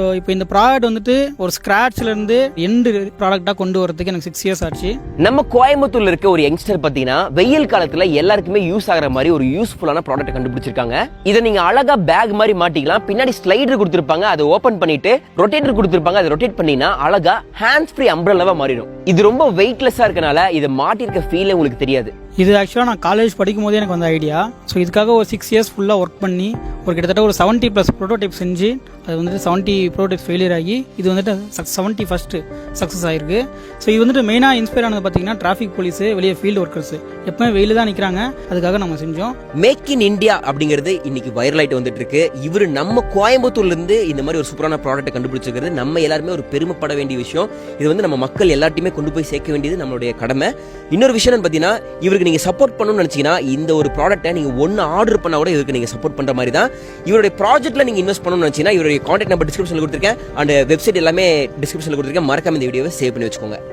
So இப்போ இந்த product வந்துட்டு ஒரு ஸ்க்ராட்ச்லேருந்து எண்டு ப்ராடக்டாக கொண்டு வரதுக்கு எனக்கு 6 இயர்ஸ் ஆச்சு. நம்ம கோயம்புத்தூர்ல இருக்க ஒரு யங்ஸ்டர் பார்த்தீங்கன்னா வெயில் காலத்துல எல்லாருக்குமே யூஸ் ஆகிற மாதிரி ஒரு யூஸ்ஃபுல்லான ப்ராடக்ட் கண்டுபிடிச்சிருக்காங்க. இதை நீங்க அழகா பேக் மாதிரி மாட்டிக்கலாம். பின்னாடி ஸ்லைடர் கொடுத்துருப்பாங்க, அதை ஓபன் பண்ணிட்டு ரொட்டேட்டர் கொடுத்துருப்பாங்க, அதை ரொட்டேட் பண்ணினா அழகா ஹேண்ட்ஸ் ஃப்ரீ அம்ப்ரெல்லாவா மாறிடும். இது ரொம்ப வெயிட்லெஸ்ஸா இருக்கனால இதை மாட்டிருக்க ஃபீல் உங்களுக்கு தெரியாது. இது ஆக்சுவலாக நான் காலேஜ் படிக்கும் போதே எனக்கு வந்த ஐடியா. ஸோ இதுக்காக ஒரு 6 இயர்ஸ் ஃபுல்லாக ஒர்க் பண்ணி ஒரு கிட்டத்தட்ட ஒரு 70+ ப்ரோட்டோடைப் செஞ்சு அது வந்துட்டு 70 ப்ரோட்டோடைப் ஃபெயிலியர் ஆகி இது வந்துட்டு 71st சக்ஸஸ் ஆயிருக்கு. ஸோ இது வந்துட்டு மெயினாக இன்ஸ்பயர் ஆனது பார்த்தீங்கன்னா டிராஃபிக் போலீஸு, வெளியே ஃபீல்டு ஒர்க்கர்ஸ் எப்பவுமே வெயில் தான் நிற்கிறாங்க, அதுக்காக நம்ம செஞ்சோம். மேக் இன் இந்தியா அப்படிங்கிறது இன்னைக்கு வைரல் ஆயிட்டு வந்துட்டு இருக்கு. இவர் நம்ம கோயம்புத்தூர்ல இருந்து இந்த மாதிரி ஒரு சூப்பரான ப்ராடக்ட் கண்டுபிடிச்சிருக்கிறது நம்ம எல்லாருமே ஒரு பெருமைப்பட வேண்டிய விஷயம். இது வந்து நம்ம மக்கள் எல்லாத்தையுமே கொண்டு போய் சேர்க்க வேண்டியது நம்மளுடைய கடமை. இன்னொரு விஷயம் பார்த்தீங்கன்னா இவருக்கு நீங்க சப்போர்ட் பண்ணணும்னு நினைச்சீங்கன்னா இந்த ஒரு ப்ராடக்ட்டை நீங்க ஒன்னு ஆர்டர் பண்ணா கூட இதுக்கு நீங்க சப்போர்ட் பண்ற மாதிரி தான். இவருடைய ப்ராஜெக்ட்ல நீங்க இன்வெஸ்ட் பண்ணணும்னு நினைச்சீங்கன்னா இவருடைய கான்டாக்ட் நம்பர் டிஸ்கிரிப்ஷன்ல கொடுத்துருக்கேன், அண்ட் வெப்சைட் எல்லாமே டிஸ்கிரிப்ஷன்ல கொடுத்துருக்கேன். மறக்காம இந்த வீடியோவை சேவ் பண்ணி வச்சுக்கோங்க.